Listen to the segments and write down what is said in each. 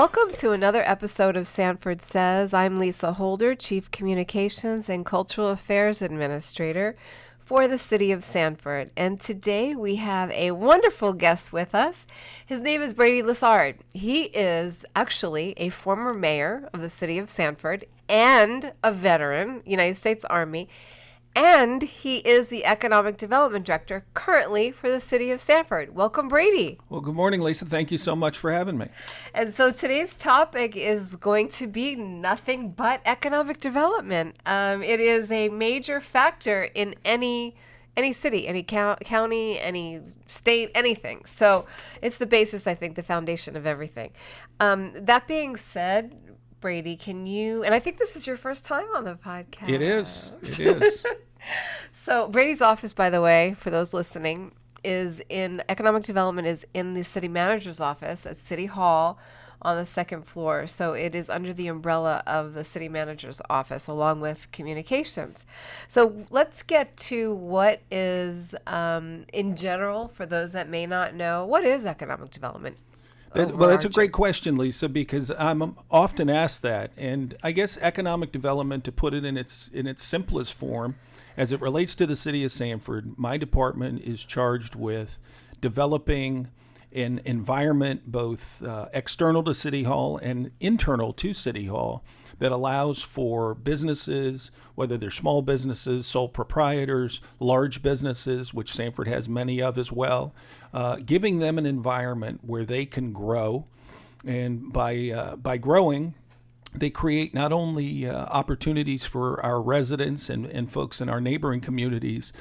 Welcome to another episode of Sanford Says. I'm Lisa Holder, Chief Communications and Cultural Affairs Administrator for the City of Sanford. And today we have a wonderful guest with us. His name is Brady Lessard. He is actually a former mayor of the City of Sanford and a veteran, United States Army. And he is the Economic Development Director currently for the City of Sanford. Welcome, Brady. Well, good morning, Lisa. Thank you so much for having me. And so today's topic is going to be nothing but economic development. It is a major factor in any city, any county, any state, anything. So it's the basis, I think, the foundation of everything. That being said, Brady, can you, and I think this is your first time on the podcast. It is. So Brady's office, by the way, for those listening, is in economic development is in the city manager's office at City Hall on the second floor. So it is under the umbrella of the city manager's office along with communications. So let's get to what is, in general, for those that may not know, what is economic development? Well, that's a great question, Lisa, because I'm often asked that. And I guess economic development, to put it in its simplest form, as it relates to the city of Sanford, my department is charged with developing an environment, both external to City Hall and internal to City Hall, that allows for businesses, whether they're small businesses, sole proprietors, large businesses, which Sanford has many of as well, giving them an environment where they can grow. And by growing, they create not only opportunities for our residents and folks in our neighboring communities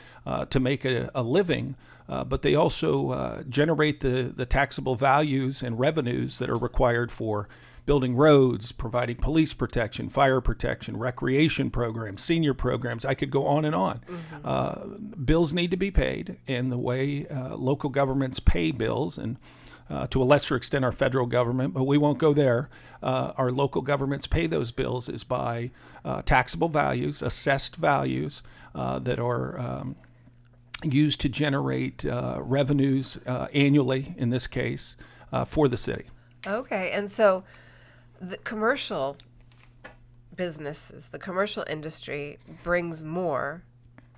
to make a living, but they also generate the taxable values and revenues that are required for building roads, providing police protection, fire protection, recreation programs, senior programs. I could go on and on. Mm-hmm. Bills need to be paid, and the way local governments pay bills, and to a lesser extent our federal government, but we won't go there. Our local governments pay those bills is by taxable values, assessed values that are used to generate revenues annually, in this case, for the city. Okay, and so the commercial businesses, the commercial industry brings more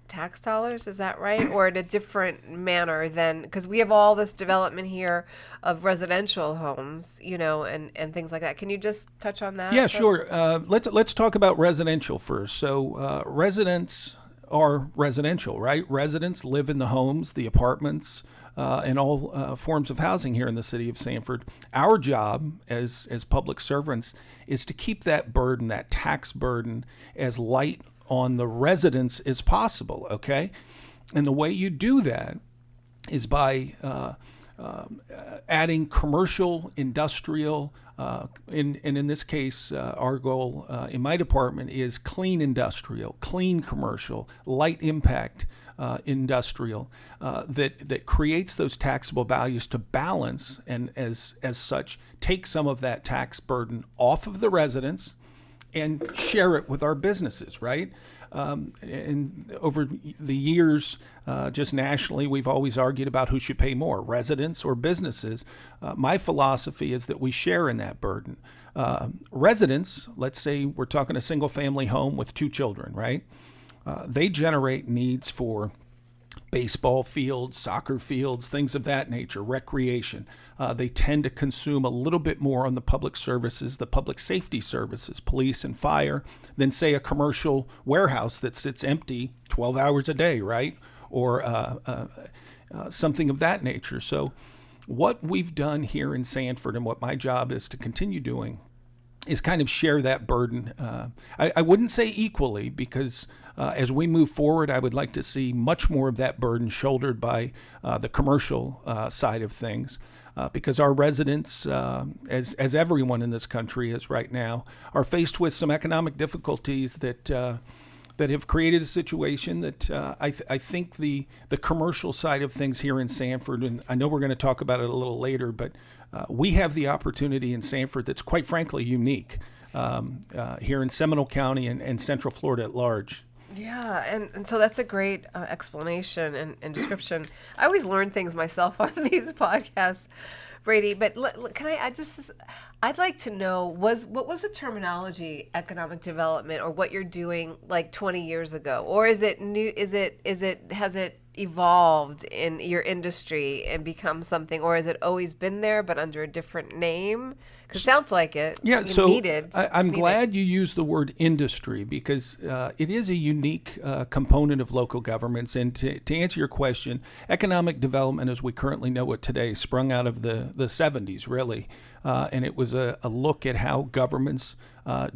tax dollars, is that right? Or in a different manner than, because we have all this development here of residential homes, and things like that. Can you just touch on that? Yeah, sure. Let's talk about residential first. So residents are residential, right? Residents live in the homes, the apartments, and all forms of housing here in the city of Sanford. Our job as public servants is to keep that burden, that tax burden, as light on the residents as possible, okay? And the way you do that is by adding commercial, industrial, and in this case, our goal in my department is clean industrial, clean commercial, light impact industrial that creates those taxable values to balance and as such take some of that tax burden off of the residents and share it with our businesses, right? And over the years, just nationally, we've always argued about who should pay more, residents or businesses. My philosophy is that we share in that burden. Residents, let's say we're talking a single family home with 2 children, right? They generate needs for baseball fields, soccer fields, things of that nature, recreation. They tend to consume a little bit more on the public services, the public safety services, police and fire, than say a commercial warehouse that sits empty 12 hours a day, right? Or something of that nature. So what we've done here in Sanford, and what my job is to continue doing, is kind of share that burden. I wouldn't say equally, because as we move forward, I would like to see much more of that burden shouldered by the commercial side of things, because our residents, as everyone in this country is right now, are faced with some economic difficulties that have created a situation that I think the commercial side of things here in Sanford, and I know we're going to talk about it a little later, but we have the opportunity in Sanford that's quite frankly unique here in Seminole County and Central Florida at large. Yeah, and so that's a great explanation and description. I always learn things myself on these podcasts, Brady, but can I'd like to know, what was the terminology economic development, or what you're doing like 20 years ago? Or is it new, has it evolved in your industry and become something, or has it always been there but under a different name? Because it sounds like it. Yeah, so I'm needed. glad you used the word industry, because it is a unique component of local governments. And to answer your question, economic development as we currently know it today sprung out of the 70s, really. And it was a look at how governments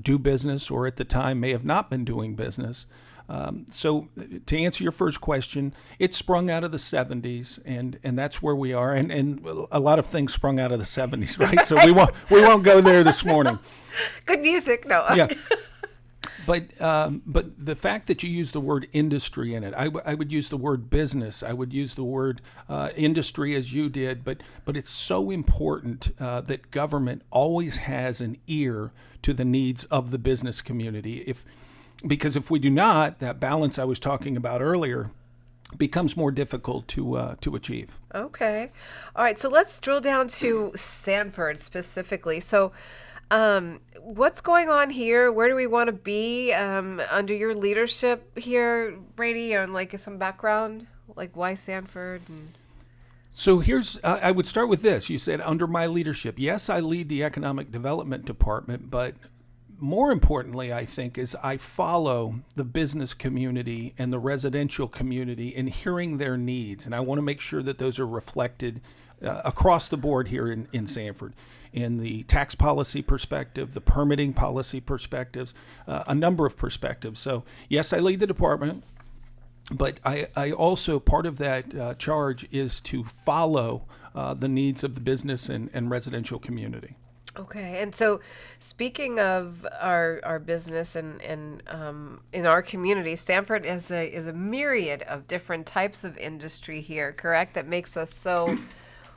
do business, or at the time may have not been doing business. So to answer your first question, it sprung out of the 70s, and that's where we are. And a lot of things sprung out of the 70s, right? So we won't go there this morning. Good music, no. Yeah. But the fact that you use the word industry in it, I would use the word business. I would use the word industry as you did. But it's so important that government always has an ear to the needs of the business community. Because if we do not, that balance I was talking about earlier becomes more difficult to achieve. Okay. All right. So let's drill down to Sanford specifically. So what's going on here? Where do we want to be under your leadership here, Brady? And like some background, like why Sanford? So I would start with this. You said under my leadership. Yes, I lead the economic development department, but more importantly, I think, is I follow the business community and the residential community in hearing their needs. And I want to make sure that those are reflected across the board here in Sanford, in the tax policy perspective, the permitting policy perspectives, a number of perspectives. So yes, I lead the department, but I also, part of that charge is to follow the needs of the business and residential community. Okay, and so speaking of our business and in our community, Sanford is a myriad of different types of industry here, correct? That makes us so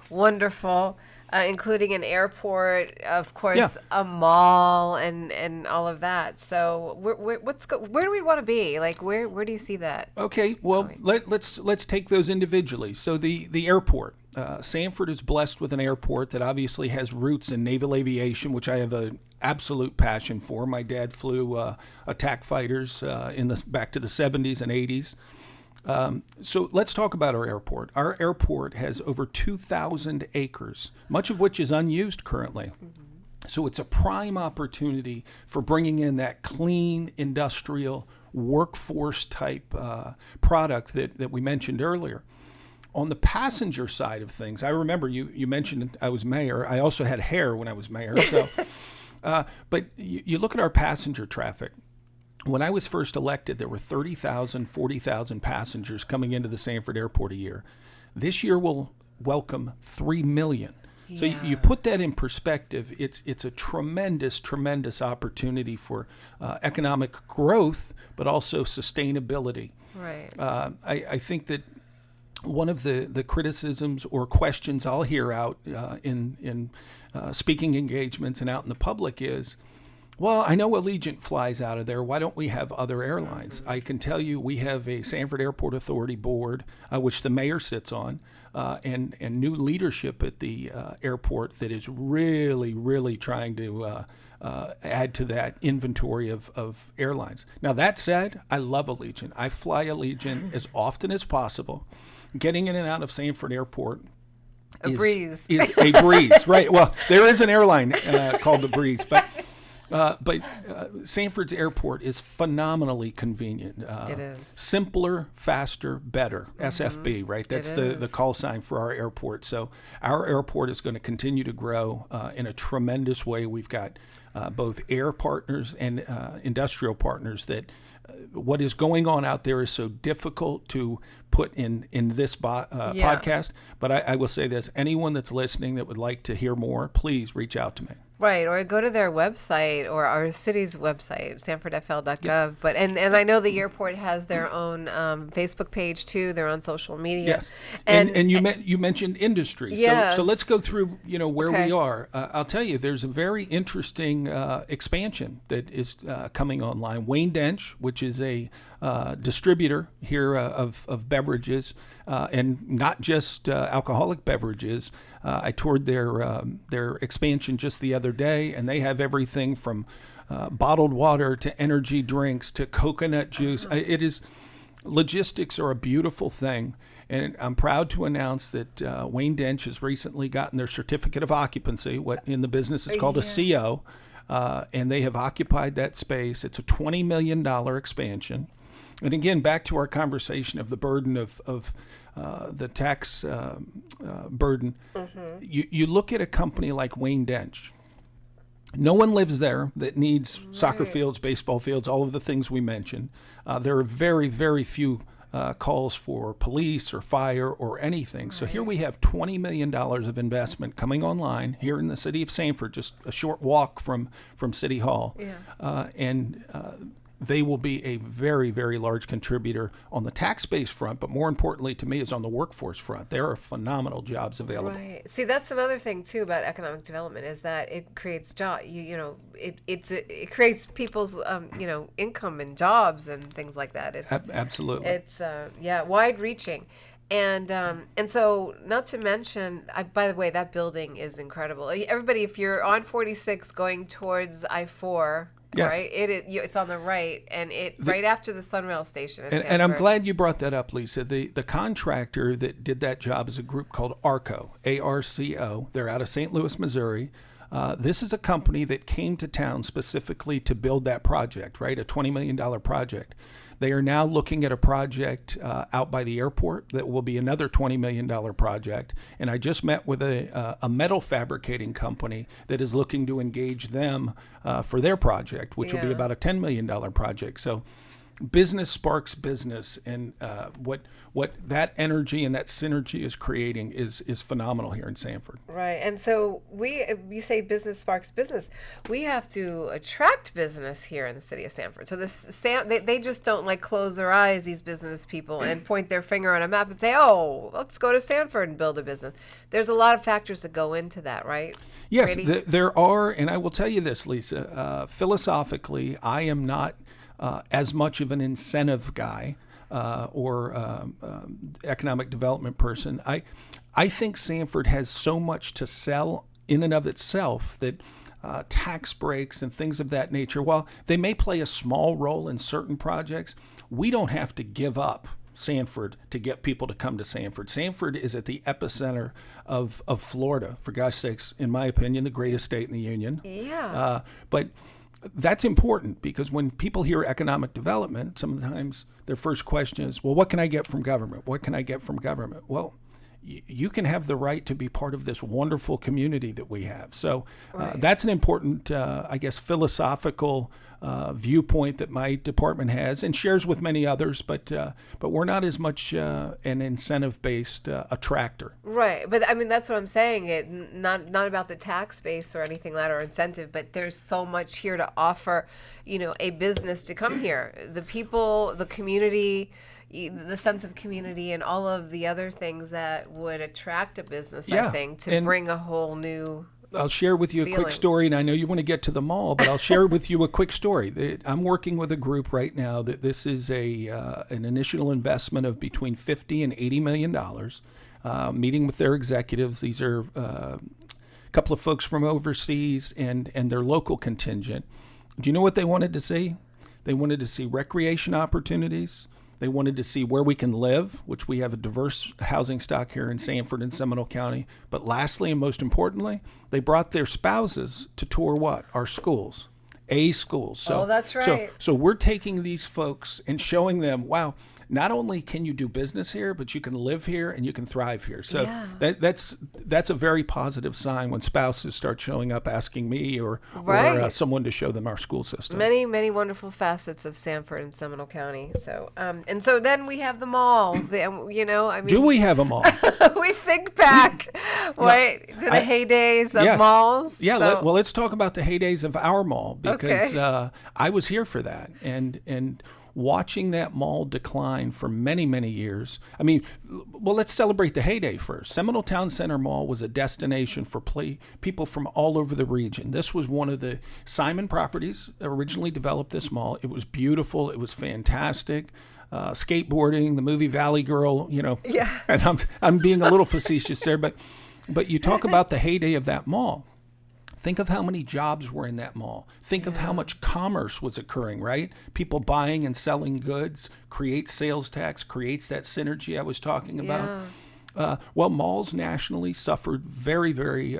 wonderful, including an airport, of course, Yeah. a mall, and all of that. So where do we want to be? Like where do you see that? Okay, well, let's take those individually. So the airport. Sanford is blessed with an airport that obviously has roots in naval aviation, which I have an absolute passion for. My dad flew attack fighters back to the 70s and 80s. So let's talk about our airport. Our airport has over 2,000 acres, much of which is unused currently. Mm-hmm. So it's a prime opportunity for bringing in that clean industrial workforce type product that we mentioned earlier. On the passenger side of things, I remember you mentioned I was mayor. I also had hair when I was mayor. So, but you look at our passenger traffic. When I was first elected, there were 30,000, 40,000 passengers coming into the Sanford Airport a year. This year will welcome 3 million. So you put that in perspective, it's a tremendous, tremendous opportunity for economic growth, but also sustainability. Right. I think that one of the criticisms or questions I'll hear out in speaking engagements and out in the public is, well, I know Allegiant flies out of there. Why don't we have other airlines? Mm-hmm. I can tell you we have a Sanford Airport Authority board, which the mayor sits on, and new leadership at the airport that is really, really trying to add to that inventory of airlines. Now, that said, I love Allegiant. I fly Allegiant as often as possible. Getting in and out of Sanford Airport is a breeze, right? Well, there is an airline called the Breeze, but Sanford's airport is phenomenally convenient. It is. Simpler, faster, better. Mm-hmm. SFB, right? That's the call sign for our airport. So our airport is going to continue to grow in a tremendous way. We've got both air partners and industrial partners that what is going on out there is so difficult to put in this podcast. But I will say this, anyone that's listening that would like to hear more, please reach out to me. Right, or go to their website or our city's website, sanfordfl.gov. Yep. But and I know the airport has their own Facebook page too. They're on social media. Yes, and you mentioned industry. Yes. So let's go through where we are. I'll tell you, there's a very interesting expansion that is coming online. Wayne Dench, which is a distributor here of beverages, and not just alcoholic beverages. I toured their expansion just the other day, and they have everything from bottled water to energy drinks to coconut juice. It is Logistics are a beautiful thing, and I'm proud to announce that Wayne Dench has recently gotten their certificate of occupancy, what in the business is called a CO, and they have occupied that space. It's a $20 million expansion. And again, back to our conversation of the burden of the tax burden, you look at a company like Wayne Dench. No one lives there that needs soccer fields, baseball fields, all of the things we mentioned. There are very, very few calls for police or fire or anything. So here we have $20 million of investment coming online here in the city of Sanford, just a short walk from City Hall. And they will be a very, very large contributor on the tax base front, but more importantly to me is on the workforce front. There are phenomenal jobs available. Right. See, that's another thing too about economic development is that it creates it creates people's income and jobs and things like that. Absolutely. It's wide reaching. And so, not to mention, by the way, that building is incredible. Everybody, if you're on 46 going towards I-4, yes. Right, it's on the right, and right after the Sunrail station. And I'm glad you brought that up, Lisa. The contractor that did that job is a group called ARCO, A-R-C-O. They're out of St. Louis, Missouri. This is a company that came to town specifically to build that project, right? A $20 million project. They are now looking at a project out by the airport that will be another $20 million project. And I just met with a metal fabricating company that is looking to engage them for their project, which will be about a $10 million project. So business sparks business, and what that energy and that synergy is creating is phenomenal here in Sanford. Right, and so you say business sparks business. We have to attract business here in the city of Sanford. So they just don't like close their eyes, these business people, and point their finger on a map and say, "Oh, let's go to Sanford and build a business." There's a lot of factors that go into that, right? Yes, there are, and I will tell you this, Lisa. Philosophically, I am not as much of an incentive guy or economic development person. I think Sanford has so much to sell in and of itself that tax breaks and things of that nature, while they may play a small role in certain projects, we don't have to give up Sanford to get people to come to Sanford. Sanford is at the epicenter of Florida, for gosh sakes, in my opinion, the greatest state in the union. Yeah. But that's important because when people hear economic development, sometimes their first question is, well, what can I get from government? What can I get from government? Well, you can have the right to be part of this wonderful community that we have. So that's an important, philosophical viewpoint that my department has and shares with many others, but we're not as much an incentive-based attractor. Right, but I mean that's what I'm saying. Not about the tax base or anything like that or incentive, but there's so much here to offer, a business to come here. The people, the community, the sense of community, and all of the other things that would attract a business, I think, to bring a whole new. I'll share with you a quick story, and I know you want to get to the mall, but I'll share with you a quick story. I'm working with a group right now that this is an initial investment of between $50 and $80 million. Meeting with their executives. These are a couple of folks from overseas and their local contingent. Do you know what they wanted to see? They wanted to see recreation opportunities. They wanted to see where we can live, which we have a diverse housing stock here in Sanford and Seminole County. But lastly, and most importantly, they brought their spouses to tour what? Our schools, schools. So, that's right. So we're taking these folks and showing them, wow, not only can you do business here, but you can live here and you can thrive here. So that's a very positive sign when spouses start showing up asking me or someone to show them our school system. Many, many wonderful facets of Sanford and Seminole County. So, and so then we have the mall. Do we have a mall? We think back, right, to the heydays of malls. Yeah. Let's talk about the heydays of our mall because I was here for that. And watching that mall decline for many, many years. I mean, well, let's celebrate the heyday first. Seminole Town Center Mall was a destination for people from all over the region. This was one of the Simon Properties that originally developed this mall. It was beautiful. It was fantastic. Skateboarding, the movie Valley Girl, Yeah. And I'm being a little facetious there, but you talk about the heyday of that mall. Think of how many jobs were in that mall. Think of how much commerce was occurring, right? People buying and selling goods, creates sales tax, creates that synergy I was talking about. Well, malls nationally suffered very, very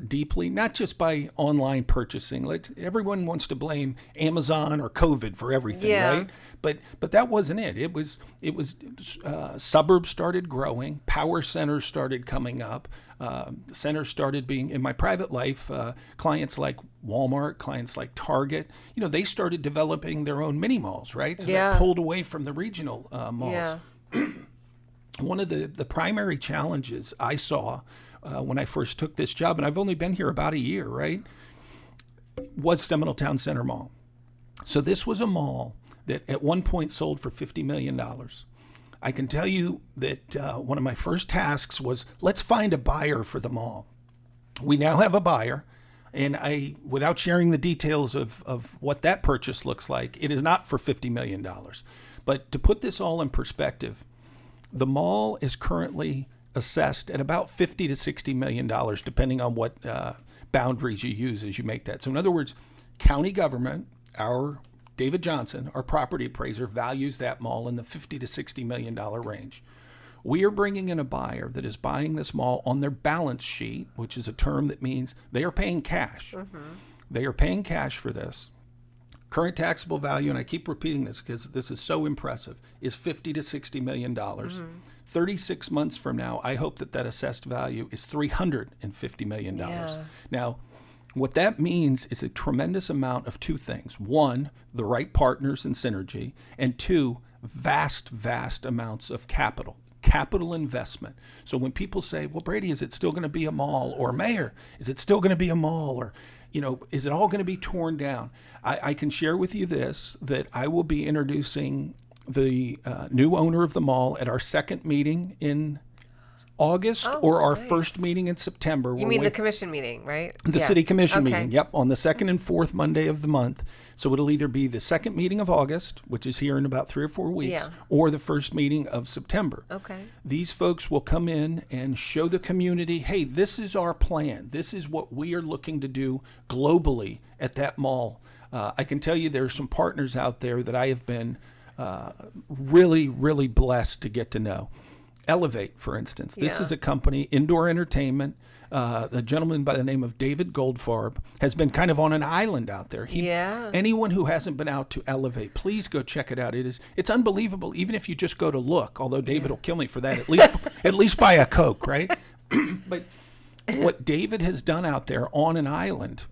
deeply, not just by online purchasing. Like, everyone wants to blame Amazon or COVID for everything, right? But that wasn't it. It was suburbs started growing, power centers started coming up. Centers started being, in my private life, clients like Walmart, clients like Target, they started developing their own mini malls, right? So they pulled away from the regional malls. Yeah. One of the primary challenges I saw when I first took this job, and I've only been here about a year, right, was Seminole Town Center Mall. So this was a mall that at one point sold for $50 million. I can tell you that one of my first tasks was, let's find a buyer for the mall. We now have a buyer, and without sharing the details of what that purchase looks like, it is not for $50 million. But to put this all in perspective, the mall is currently assessed at about $50 to $60 million, depending on what boundaries you use as you make that. So in other words, county government, our David Johnson, our property appraiser, values that mall in the $50 to $60 million range. We are bringing in a buyer that is buying this mall on their balance sheet, which is a term that means they are paying cash. They are paying cash for this. Current taxable value, and I keep repeating this because this is so impressive, is $50 to $60 million. 36 months from now, I hope that assessed value is $350 million. Now, what that means is a tremendous amount of two things. One, the right partners and synergy, and two, vast, vast amounts of capital investment. So when people say, well, Brady, is it still going to be a mall? Or Mayor, is it still going to be a mall? Or, is it all going to be torn down? I can share with you this, that I will be introducing the new owner of the mall at our second meeting in August, or our first meeting in September. You mean the commission meeting, right? The city commission meeting, yep, on the second and fourth Monday of the month. So it'll either be the second meeting of August, which is here in about 3 or 4 weeks, or the first meeting of September. These folks will come in and show the community, hey, this is our plan. This is what we are looking to do globally at that mall. I can tell you there's some partners out there that I have been really, really blessed to get to know. Elevate, for instance. This is a company, indoor entertainment. A gentleman by the name of David Goldfarb has been kind of on an island out there. Anyone who hasn't been out to Elevate, please go check it out. It's unbelievable, even if you just go to look, although David will kill me for that, at least buy a Coke, right? But what David has done out there on an island,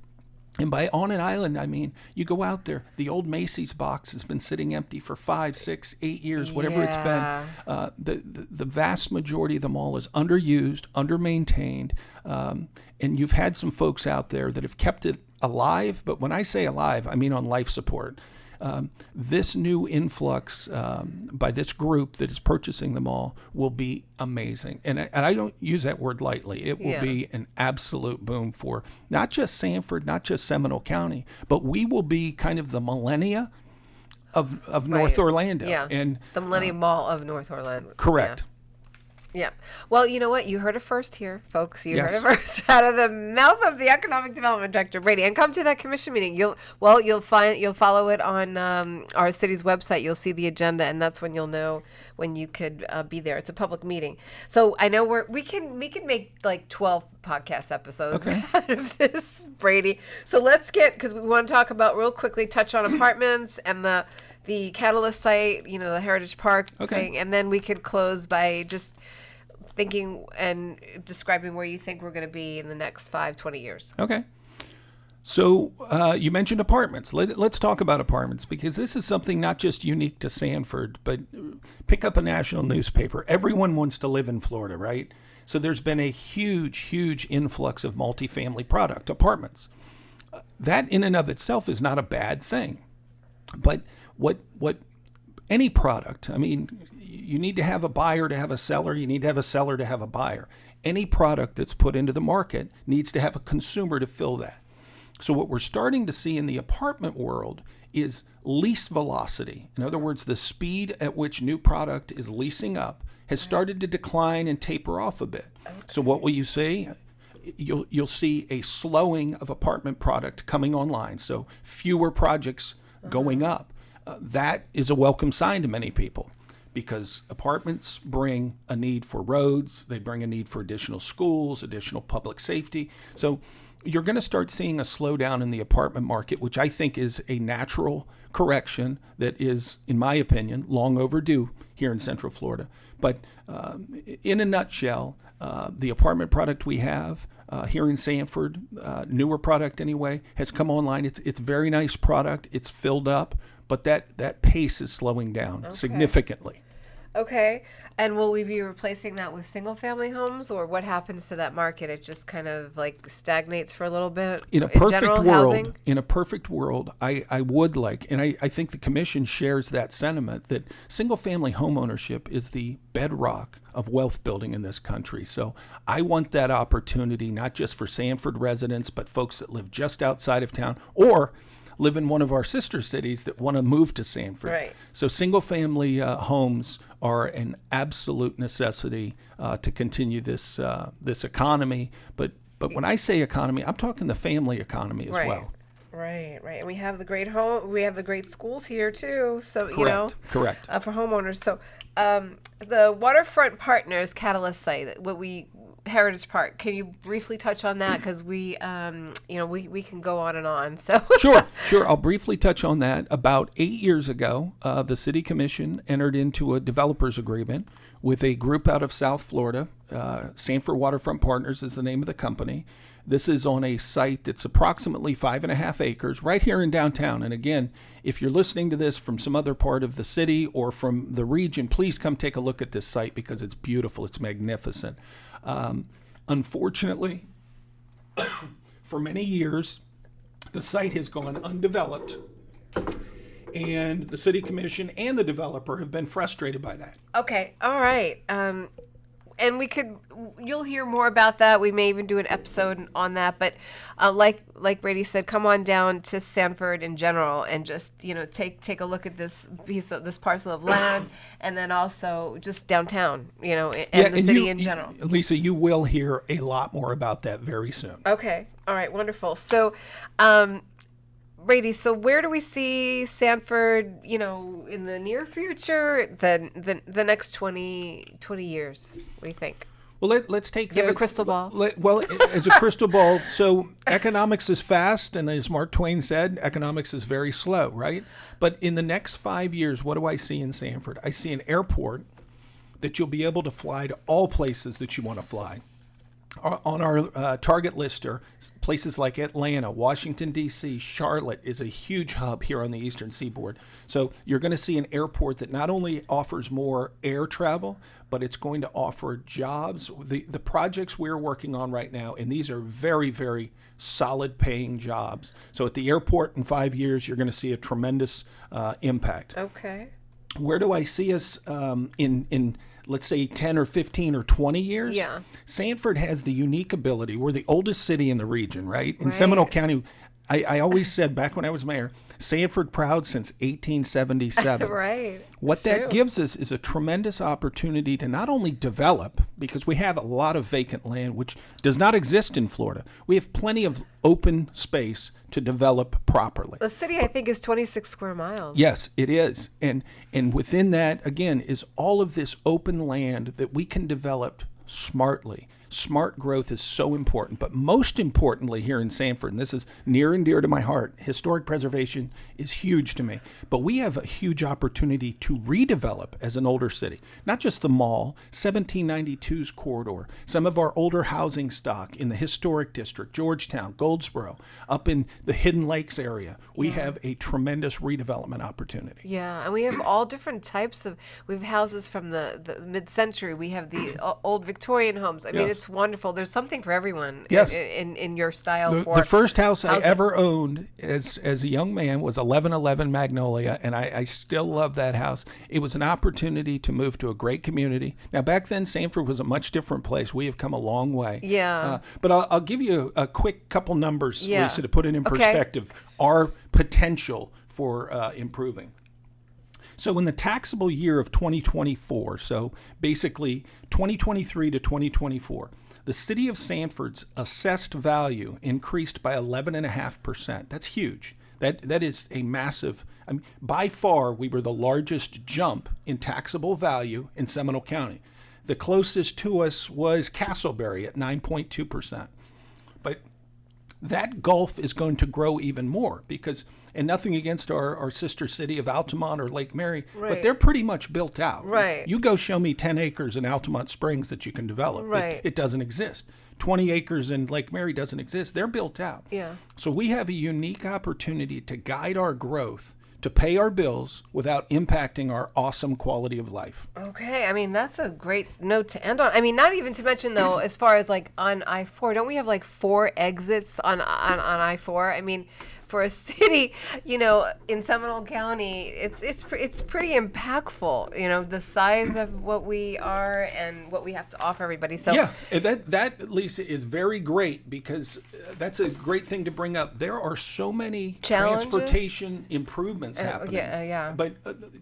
and by on an island, I mean, you go out there, the old Macy's box has been sitting empty for 5, 6, 8 years, whatever it's been. The vast majority of the mall is underused, undermaintained, and you've had some folks out there that have kept it alive, but when I say alive, I mean on life support. This new influx by this group that is purchasing the mall will be amazing. And I don't use that word lightly. It will be an absolute boom for not just Sanford, not just Seminole County, but we will be kind of the millennia of North Orlando. And the Millennium Mall of North Orlando. Correct. Yeah. Well, you know what? You heard it first here, folks. You heard it first out of the mouth of the Economic Development Director, Brady. And come to that commission meeting. You'll follow it on our city's website. You'll see the agenda, and that's when you'll know when you could be there. It's a public meeting. So I know we can make like 12 podcast episodes out of this, Brady. So let's because we want to talk about real quickly, touch on apartments and the Catalyst site, the Heritage Park thing, and then we could close by just thinking and describing where you think we're going to be in the next 20 years. Okay. So you mentioned apartments. Let's talk about apartments, because this is something not just unique to Sanford, but pick up a national newspaper. Everyone wants to live in Florida, right? So there's been a huge, huge influx of multifamily product, apartments. That in and of itself is not a bad thing. But what any product. I mean, you need to have a buyer to have a seller. You need to have a seller to have a buyer. Any product that's put into the market needs to have a consumer to fill that. So what we're starting to see in the apartment world is lease velocity. In other words, the speed at which new product is leasing up has started to decline and taper off a bit. Okay. So what will you see? You'll see a slowing of apartment product coming online. So fewer projects going up. That is a welcome sign to many people, because apartments bring a need for roads, they bring a need for additional schools, additional public safety. So you're going to start seeing a slowdown in the apartment market, which I think is a natural correction that is, in my opinion, long overdue here in Central Florida. But in a nutshell, the apartment product we have here in Sanford, newer product anyway, has come online. It's very nice product. It's filled up, but that pace is slowing down significantly. Okay. And will we be replacing that with single family homes, or what happens to that market? It just kind of like stagnates for a little bit in a perfect general world. Housing? In a perfect world, I would like, and I think the commission shares that sentiment, that single family home ownership is the bedrock of wealth building in this country. So I want that opportunity, not just for Sanford residents, but folks that live just outside of town or live in one of our sister cities that want to move to Sanford. Right. So single family homes are an absolute necessity to continue this economy. But when I say economy, I'm talking the family economy as well. Right. And we have the great schools here too. So Correct. For homeowners. So the Waterfront Partners Catalyst site, Heritage Park. Can you briefly touch on that? Because we can go on and on. So Sure. I'll briefly touch on that. About 8 years ago, the City Commission entered into a developers agreement with a group out of South Florida. Sanford Waterfront Partners is the name of the company. This is on a site that's approximately 5.5 acres right here in downtown. And again, if you're listening to this from some other part of the city or from the region, please come take a look at this site because it's beautiful. It's magnificent. Unfortunately, for many years, the site has gone undeveloped, and the City Commission and the developer have been frustrated by that. Okay, all right. And you'll hear more about that. We may even do an episode on that. But like Brady said, come on down to Sanford in general and just take a look at this parcel of land, and then also just downtown, and the city in general. Lisa, you will hear a lot more about that very soon. Okay, all right, wonderful. So, Brady, so where do we see Sanford, in the near future, the next 20 years, what do you think? Well, let's take that. You have a crystal ball? Well, as a crystal ball, so economics is fast, and as Mark Twain said, economics is very slow, right? But in the next 5 years, what do I see in Sanford? I see an airport that you'll be able to fly to all places that you want to fly. On our target list are places like Atlanta, Washington, D.C., Charlotte is a huge hub here on the eastern seaboard. So you're going to see an airport that not only offers more air travel, but it's going to offer jobs. The projects we're working on right now, and these are very, very solid paying jobs. So at the airport in 5 years, you're going to see a tremendous impact. Okay. Where do I see us in let's say 10 or 15 or 20 years? Yeah. Sanford has the unique ability. We're the oldest city in the region, right? In Seminole County, I always said back when I was mayor, Sanford proud since 1877. Right. What that gives us is a tremendous opportunity to not only develop, because we have a lot of vacant land, which does not exist in Florida. We have plenty of open space to develop properly. The city, I think, is 26 square miles. Yes, it is. And within that, again, is all of this open land that we can develop smartly. Smart growth is so important, but most importantly here in Sanford, and this is near and dear to my heart, historic preservation is huge to me. But we have a huge opportunity to redevelop as an older city, not just the mall, 1792's corridor, some of our older housing stock in the historic district, Georgetown, Goldsboro, up in the Hidden Lakes area. We have a tremendous redevelopment opportunity. Yeah, and we have all different types we have houses from the mid-century. We have the old Victorian homes. I mean, it's wonderful. There's something for everyone. Yes. In your style The first house I housing. ever owned as a young man was 1111 Magnolia, and I still love that house. It was an opportunity to move to a great community. Now, back then, Sanford was a much different place. We have come a long way. Yeah. But I'll give you a quick couple numbers, Yeah. Lisa, to put it in Okay. perspective. Our potential for improving. So in the taxable year of 2024, so basically 2023 to 2024, the city of Sanford's assessed value increased by 11.5%. That's huge. That is a massive, I mean, by far, we were the largest jump in taxable value in Seminole County. The closest to us was Castleberry at 9.2%. But that gulf is going to grow even more because, and nothing against our sister city of Altamont or Lake Mary, Right. but they're pretty much built out. Right. You go show me 10 acres in Altamont Springs that you can develop. Right. It doesn't exist. 20 acres in Lake Mary doesn't exist. They're built out. Yeah. So we have a unique opportunity to guide our growth, to pay our bills without impacting our awesome quality of life. Okay, I mean that's a great note to end on. I mean, not even to mention though, as far as like on I-4, don't we have like 4 exits on I-4? I mean, for a city, in Seminole County, it's pretty impactful. The size of what we are and what we have to offer everybody. So yeah, that Lisa is very great because that's a great thing to bring up. There are so many Challenges? transportation improvements happening. yeah. But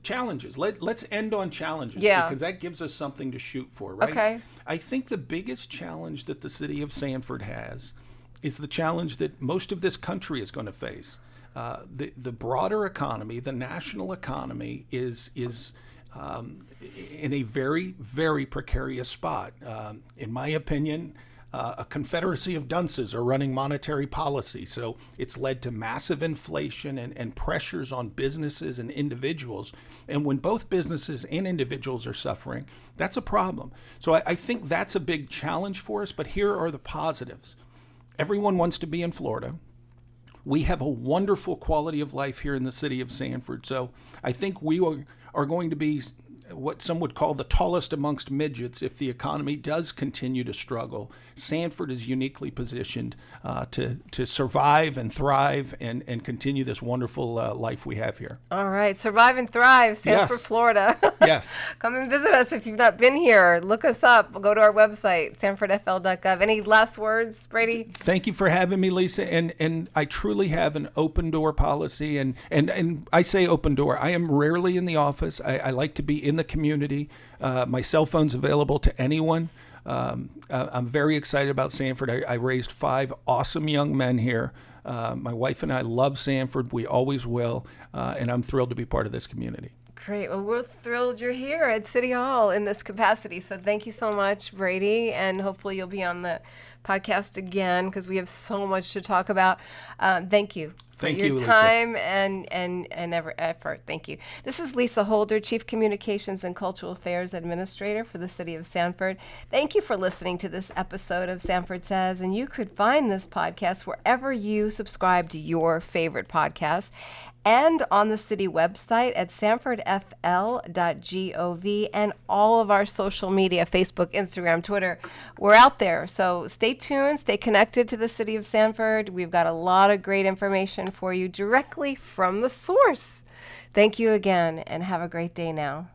challenges. Let's end on challenges Yeah. because that gives us something to shoot for, right? Okay. I think the biggest challenge that the city of Sanford has is the challenge that most of this country is going to face. The broader economy, the national economy, is in a very, very precarious spot. In my opinion, a confederacy of dunces are running monetary policy. So it's led to massive inflation and pressures on businesses and individuals. And when both businesses and individuals are suffering, that's a problem. So I think that's a big challenge for us. But here are the positives. Everyone wants to be in Florida. We have a wonderful quality of life here in the city of Sanford. So I think we are going to be what some would call the tallest amongst midgets if the economy does continue to struggle. Sanford is uniquely positioned to survive and thrive and continue this wonderful life we have here. All right, survive and thrive, Sanford, Yes. Florida. Yes. Come and visit us if you've not been here. Look us up. Go to our website, sanfordfl.gov. Any last words, Brady? Thank you for having me, Lisa. And I truly have an open door policy. And I say open door. I am rarely in the office. I like to be in the community. My cell phone's available to anyone. I'm very excited about Sanford. I raised 5 awesome young men here. My wife and I love Sanford. We always will. And I'm thrilled to be part of this community. Great. Well, we're thrilled you're here at City Hall in this capacity. So thank you so much, Brady. And hopefully you'll be on the podcast again because we have so much to talk about. Thank you. For Thank your you, Lisa. time and effort. Thank you. This is Lisa Holder, Chief Communications and Cultural Affairs Administrator for the City of Sanford. Thank you for listening to this episode of Sanford Says, and you could find this podcast wherever you subscribe to your favorite podcast and on the city website at sanfordfl.gov and all of our social media, Facebook, Instagram, Twitter. We're out there. So stay tuned, stay connected to the City of Sanford. We've got a lot of great information for you directly from the source. Thank you again and have a great day now.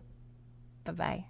Bye-bye.